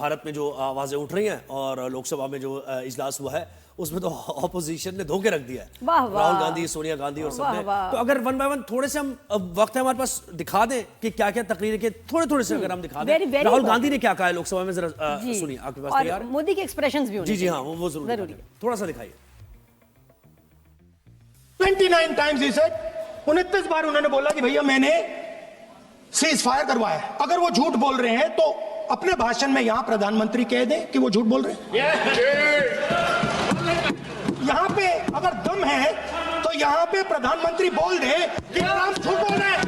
भारत में जो आवाजें उठ रही हैं और लोकसभा में जो इजलास हुआ है उसमें तो ऑपोजिशन ने धोखे रख दिया है। राहुल गांधी, सोनिया गांधी और सबने। तो अगर वन बाय वन थोड़े से हम, वक्त है हमारे पास, दिखा दें कि क्या क्या तकरीर के थोड़े से अगर हम दिखा दें। राहुल गांधी ने क्या कहा है लोकसभा में, जरा सुनिए। आपके पास तैयार है? मोदी के एक्सप्रेशंस भी होने जी हाँ, वो जरूर थोड़ा सा दिखाइए। 29 टाइम्स ही सेड, 29 बार उन्होंने बोला कि भैया मैंने सीज फायर करवाया। अगर वो झूठ बोल रहे हैं तो अपने भाषण में यहां प्रधानमंत्री कह दें कि वो झूठ बोल रहे हैं। यहां पे अगर दम है तो यहां पे प्रधानमंत्री बोल दे कि ट्रंप झूठ बोल रहे हैं।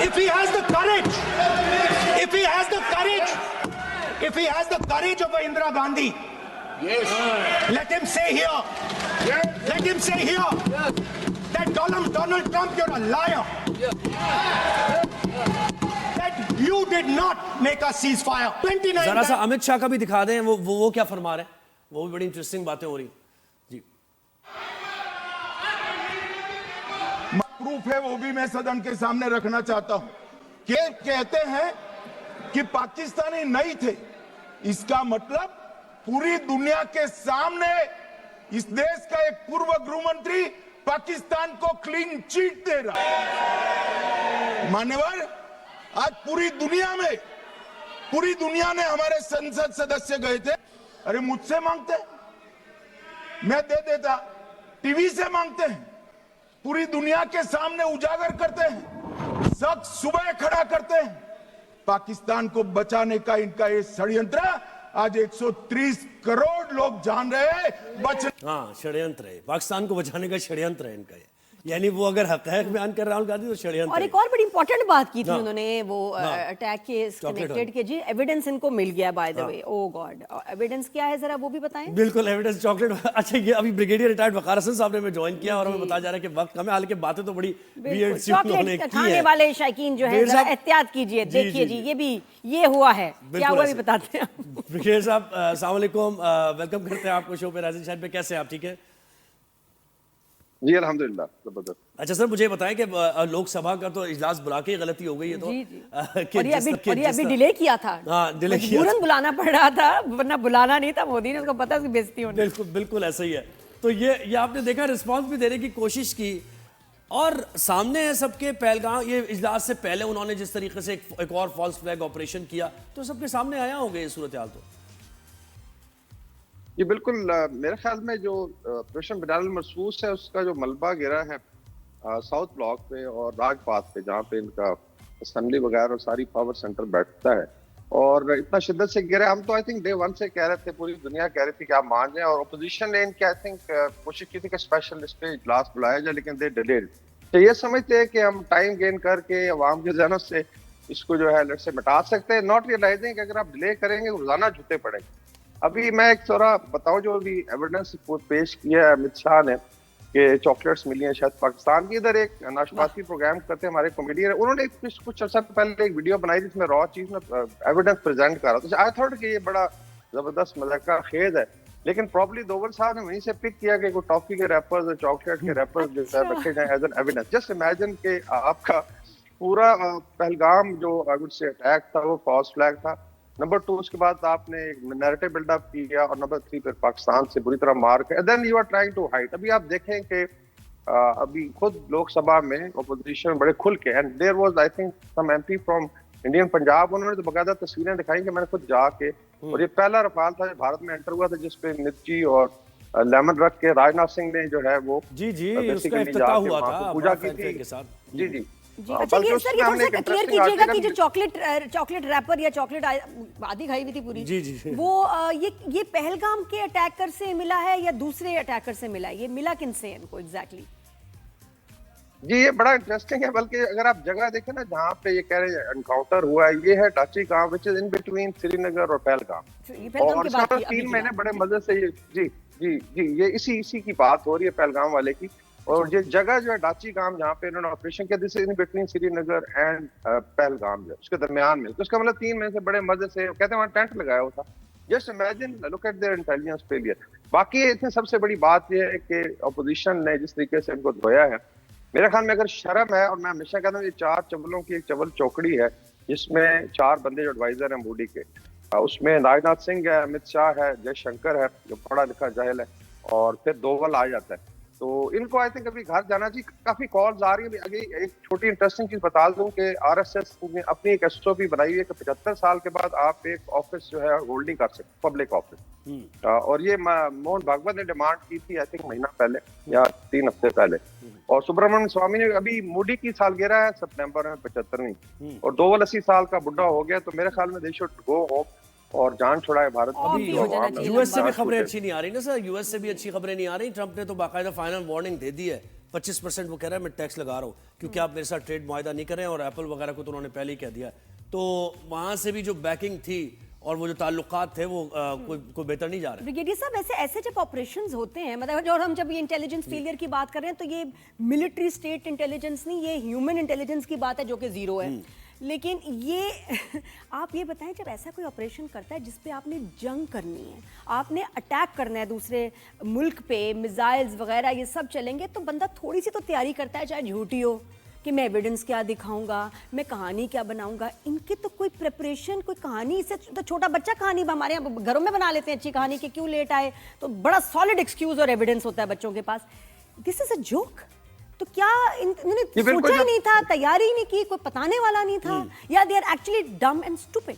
If he has the courage, if he has the courage, if he has the courage of Indira Gandhi, yes, let him say here, yes, let him say here, yes, that Donald Trump, you're a liar. That you did not make a ceasefire. 29 जरा सा अमित शाह का भी दिखा दें, वो क्या फरमा रहे हैं। वो भी बड़ी इंटरेस्टिंग बातें हो रही जी। प्रूफ है, वो भी मैं सदन के सामने रखना चाहता हूं। कि कहते हैं कि पाकिस्तानी नहीं थे, इसका मतलब पूरी दुनिया के सामने इस देश का एक पूर्व गृह मंत्री पाकिस्तान को क्लीन चिट दे रहा है। मान्यवर, आज पूरी दुनिया ने हमारे संसद सदस्य गए थे, अरे मुझसे मांगते मैं दे देता, टीवी से मांगते हैं, पूरी दुनिया के सामने उजागर करते हैं, सब सुबह खड़ा करते हैं। पाकिस्तान को बचाने का इनका ये षड्यंत्र आज 130 करोड़ लोग जान रहे हैं। हाँ, षड्यंत्र है, पाकिस्तान को बचाने का षड्यंत्र है इनका। यानी वो अगर हकैक बयान कर राहुल गांधी तो षड्यंत्र। और एक और बड़ी इंपॉर्टेंट बात की थी उन्होंने, वो अटैक के कनेक्टेड के जी एविडेंस इनको मिल गया by the way. Oh God, evidence क्या है जरा वो भी बताएं। बिल्कुल, एविडेंस चॉकलेट। अच्छा, ये अभी ब्रिगेडियर रिटायर्ड वकार हसन साहब ने हमें ज्वाइन किया और हमें बताया जा रहा है कि वक्त कम है, हालांकि बातें तो बड़ी वियर्ड सी उन्होंने की है। खाने वाले शायकीन जो है जरा एहतियात कीजिए। देखिए जी, ये हुआ है, क्या हुआ भी बताते हैं। ब्रिगेडियर साहब अस्सलाम वालेकुम, वेलकम करते हैं आपको शो पे। राजीव शाह पे कैसे हैं आप, ठीक है? जी अल्हम्दुलिल्लाह, जबरदस्त। अच्छा सर, मुझे बताएं कि लोकसभा का तो इजलास बुला के गलती हो गई है तो और ये अभी डिले किया था। हाँ, डिले किया, तुरंत बुलाना पड़ रहा था, वरना बुलाना नहीं था। मोदी ने, उसको पता है बेइज्जती होने। बिल्कुल ऐसा ही है। तो ये आपने देखा, रिस्पांस भी देने की कोशिश की और सामने है सबके पहलगाम। ये इजलास से पहले उन्होंने जिस तरीके से एक और फॉल्स फ्लैग ऑपरेशन किया, तो सबके सामने आया होंगे ये सूरत हाल। तो ये बिल्कुल मेरे ख्याल में जो ऑपरेशन बिलाल मरसूस है उसका जो मलबा गिरा है साउथ ब्लॉक पे और राजपाथ पे, जहाँ पे इनका असेंबली वगैरह और सारी पावर सेंटर बैठता है, और इतना शिद्दत से गिरा। हम तो आई थिंक डे 1 से कह रहे थे, पूरी दुनिया कह रही थी कि आप मान जाए, और अपोजिशन ने इनकी आई थिंक कोशिश की थी कि स्पेशल इस पे इजलास बुलाया जाए, लेकिन दे डिलेड। तो ये समझते हैं कि हम टाइम गेन करके अवाम के जहनों से इसको जो है लट से मिटा सकते हैं, नॉट रियलाइजिंग कि अगर आप डिले करेंगे रोजाना जूते पड़ेंगे। अभी मैं एक थोड़ा बताऊं, जो अभी एविडेंस पेश किया है अमित शाह ने कि चॉकलेट्स मिली हैं शायद पाकिस्तान की। इधर एक नाशपाती प्रोग्राम करते हैं हमारे कॉमेडियन, उन्होंने कुछ अर्सा पहले एक वीडियो बनाई जिसमें रॉ चीज में एविडेंस प्रेजेंट कर रहा था। आई थॉट कि ये बड़ा जबरदस्त मजाक खेज है, लेकिन प्रॉब्ली दोवर साहब ने वहीं से पिक किया कि कोई टॉफी के रैपर्स और चॉकलेट के रैपर्स जो है रखे जाए as an evidence. Just imagine कि आपका पूरा पहलगाम जो आई वुड से अटैक था वो फॉल्स फ्लैग था। नंबर 2, उसके बाद आपने एक नैरेटिव बिल्डअप किया, और नंबर 3 फिर पाकिस्तान से बुरी तरह मार के then you are trying to hide. अभी आप देखें कि अभी खुद लोकसभा में ऑपोजिशन बड़े खुल के, and there was I think some MP from Indian Punjab, उन्होंने तो बकायदा तस्वीरें दिखाई कि मैंने खुद जाके, और ये पहला रफाल था जो भारत में एंटर हुआ था जिसपे मिर्ची और लेमन रख के राजनाथ सिंह ने जो है वो जी उसका इफ्तिताह हुआ था पूजा की थी के साथ। जी अच्छा, ये सर ये थोड़ा सा क्लियर कीजिएगा कि जो चॉकलेट रैपर या चॉकलेट आधी खाई हुई थी पूरी, जी वो ये पहलगाम के अटैकर से मिला है या दूसरे अटैकर से मिला है? ये मिला किनसे है इनको एग्जैक्टली? जी ये बड़ा इंटरेस्टिंग है, बल्कि अगर आप जगह देखें ना जहाँ पे ये कह रहे हैं एनकाउंटर हुआ है, ये है डाची गांव which is in between Srinagar और पहलगाम। और 3 महीने बड़े मजे से ये जी ये इसी की बात हो रही है पहलगाम वाले की। और ये जगह जो है डाची गांव जहाँ पे इन्होंने ऑपरेशन किया, this is in between Srinagar and Pahalgam, जो उसके दरमियान में। तो उसका मतलब 3 महीने से बड़े मजे से कहते हैं वहाँ टेंट लगाया हुआ था। Just imagine, look at there intelligence failure. बाकी इसमें सबसे बड़ी बात यह है कि अपोजिशन ने जिस तरीके से इनको धोया है, मेरे ख्याल में अगर शर्म है, और मैं हमेशा कहता हूँ ये 4 चवलों की एक चवल चौकड़ी है, जिसमें 4 बंदे जो एडवाइजर हैं मोदी के, उसमें राजनाथ सिंह है, अमित शाह है, जयशंकर है जो पढ़ा लिखा जाहिल है, और फिर डोवल आ जाता है। तो इनको आई थिंक अभी घर जाना चाहिए। काफी कॉल्स आ रही है। अभी एक छोटी इंटरेस्टिंग चीज बता दूं कि आरएसएस ने अपनी एक एसओपी बनाई है कि 75 साल के बाद आप एक ऑफिस जो है होल्ड नहीं कर सकते, पब्लिक ऑफिस। और ये मोहन भागवत ने डिमांड की थी आई थिंक महीना पहले या 3 हफ्ते पहले। और सुब्रमण्यम स्वामी ने, अभी मोदी की सालगिरह है सितंबर में 75वीं, और डोवल 80 साल का बुढ़ा हो गया, तो मेरे ख्याल में दे शुड गो होम और जान छुड़ाए भारत। अभी यूएस से भी खबरें अच्छी नहीं आ रही ना सर, यूएस से भी अच्छी खबरें नहीं आ रही। ट्रंप ने तो बाकायदा फाइनल वार्निंग दे दी है, 25% वो कह रहा है मैं टैक्स लगा रहा हूँ क्योंकि आप मेरे साथ ट्रेड मुआहदा नहीं करें, और एप्पल वगैरह को तो उन्होंने पहले ही कह दिया। तो वहां से भी जो बैकिंग थी और वो जो ताल्लुकात थे वो कोई बेहतर नहीं जा रहे। ब्रिगेडियर साहब, ऐसे जब ऑपरेशंस होते हैं, मतलब और हम जब ये इंटेलिजेंस फेलियर की बात कर रहे हैं तो ये मिलिट्री स्टेट इंटेलिजेंस नहीं, ये ह्यूमन इंटेलिजेंस की बात है जो कि जीरो है। लेकिन ये आप ये बताएं, जब ऐसा कोई ऑपरेशन करता है जिसपे आपने जंग करनी है, आपने अटैक करना है दूसरे मुल्क पे, मिसाइल्स वगैरह ये सब चलेंगे, तो बंदा थोड़ी सी तो तैयारी करता है, चाहे झूठी हो, कि मैं एविडेंस क्या दिखाऊंगा, मैं कहानी क्या बनाऊंगा। इनके तो कोई प्रिपरेशन, कोई कहानी, इससे तो छोटा बच्चा कहानी हमारे यहाँ घरों में बना लेते हैं अच्छी कहानी कि क्यों लेट आए, तो बड़ा सॉलिड एक्सक्यूज और एविडेंस होता है बच्चों के पास। This is a joke. तो क्या इन्होंने सोचा ही नहीं था, तैयारी नहीं की, कोई बताने वाला नहीं था, या दे आर एक्चुअली डम एंड स्टूपिड?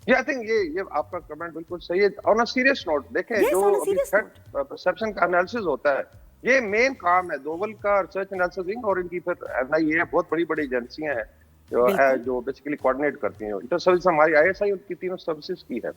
आई थिंक ये आपका कमेंट बिल्कुल सही है। ऑन अ सीरियस नोट देखें, जो थ्रेट परसेप्शन का एनालिसिस होता है, ये मेन काम है डोवल का, रिसर्च एनालिसिस विंग, और इनकी फिर एनआईए, बहुत बड़ी बड़ी एजेंसियां हैं जो बेसिकली कोऑर्डिनेट करती हैं। इंटर सर्विस हमारी आईएसआई उनकी तीनों सर्विसेज की है,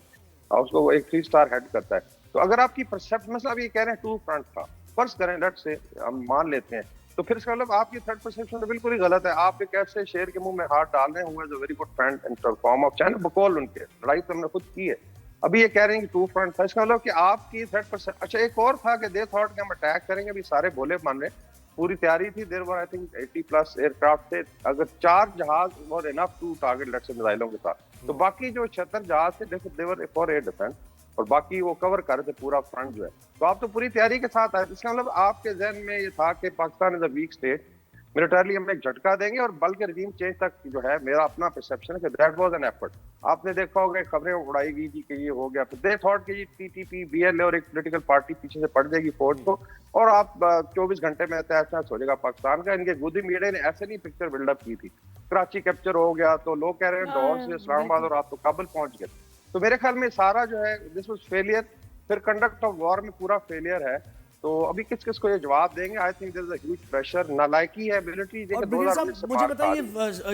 और उसको एक 3 स्टार हेड करता है। तो अगर आपकी परसेप्शन, मतलब ये कह रहे हैं 2 फ्रंट था, फर्ज करें लेट्स से हम मान लेते हैं, तो फिर इसका मतलब आपकी थर्ड परसेप्शन तो बिल्कुल ही गलत है। आप एक ऐसे शेर के मुंह में हाथ डाल रहे हुए जो very good friend in form of China बकौल उनके, लड़ाई तो हमने खुद की है। अभी ये कह रहे हैं कि 2 फ्रंट था, इसका मतलब कि आपकी थर्ड परसेप्शन। अच्छा, एक और था कि दे थॉट कि हम अटैक करेंगे, अभी सारे भोले मान रहे, पूरी तैयारी थी। There were I think 80+ aircraft थे, अगर 4 जहाज were enough to target let's say मिसाइलों के साथ, तो बाकी जो 76 जहाज थे दे वर फॉर एयर डिफेंस, और बाकी वो कवर कर रहे थे पूरा फ्रंट जो है। तो आप तो पूरी तैयारी के साथ आए। इसका मतलब आपके जहन में ये था कि Pakistan is a weak state, militarily हम एक झटका देंगे, और बल्कि रिजीम चेंज तक जो है मेरा अपना परसेप्शन है कि दैट वाज एन एफर्ट। आपने देखा होगा खबरें उड़ाई गई थी कि ये हो गया, फिर दे थॉट कि ये टीटीपी, बीएलए और एक पॉलिटिकल पार्टी पीछे से पड़ जाएगी फौज को, और आप 24 घंटे में तहस हो जाएगा पाकिस्तान का। इनके गोदी मीडिया ने ऐसे नहीं पिक्चर बिल्डअप की थी। कराची कैप्चर हो गया तो लोग कह रहे हैं लाहौर से इस्लामाबाद, और आप तो काबुल पहुंच गए। तो मेरे ख्याल में सारा जो है दिस वाज फेलियर, फिर कंडक्ट ऑफ वॉर में पूरा फेलियर है। तो अभी किस किस को ये जवाब देंगे? I think there is a huge pressure, नालायकी है मिलिट्री। मुझे बताइए,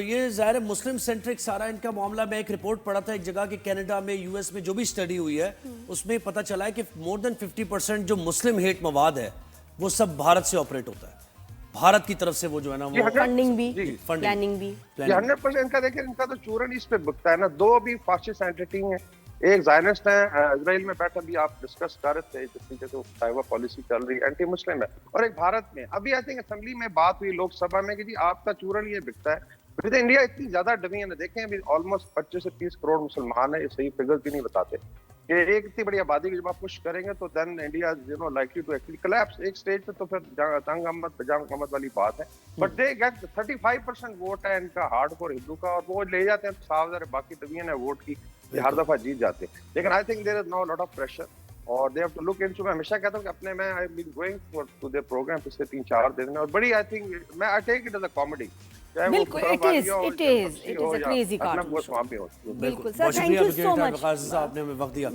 ये ज़ाहिर मुस्लिम सेंट्रिक सारा इनका मामला। मैं एक रिपोर्ट पढ़ा था एक जगह कि कनाडा में, यूएस में जो भी स्टडी हुई है उसमें पता चला है कि मोर देन 50% जो मुस्लिम हेट मवाद है वो सब भारत से ऑपरेट होता है, भारत की तरफ से वो जो है ना वो फंडिंग भी, प्लानिंग भी 100% इनका। देखिए इनका तो चूरन इस पे बिकता है ना। 2 अभी फासिस्ट एंटिटी हैं, एक ज़ायनिस्ट है इजराइल में बैठा, भी आप डिस्कस कर रहे थे जिस तरीके से साइबर पॉलिसी चल रही है, एंटी मुस्लिम है, और एक भारत में। अभी आई थिंक असेंबली में बात हुई लोकसभा में कि जी आपका चूरन ये बिकता है। विद इंडिया इतनी ज्यादा डिवीजन है, देखें अभी ऑलमोस्ट 25 से 30 करोड़ मुसलमान है, ये सही फिगर्स भी नहीं बताते कि एक इतनी बड़ी आबादी की जब आप पुश करेंगे तो then India likely to actually collapse एक स्टेज पे। तो फिर तंग अहमद वाली बात है, बट दे गेट 35% वोट है इनका हार्डकोर हिंदू का, और वो ले जाते हैं तो साफ बाकी डिवीजन है वोट की, ये हर दफा जीत जाते हैं। लेकिन I think there is no lot of pressure, और they have to look into. मैं हमेशा कहता हूं कि अपने मैं I have been going to there program पिछले 3-4 दिन में, और बड़ी आई थिंक मैं I take it as a comedy. बिल्कुल, it is a crazy cartoon show. बिल्कुल sir, thank you so much, आपने हमें वक्त दिया।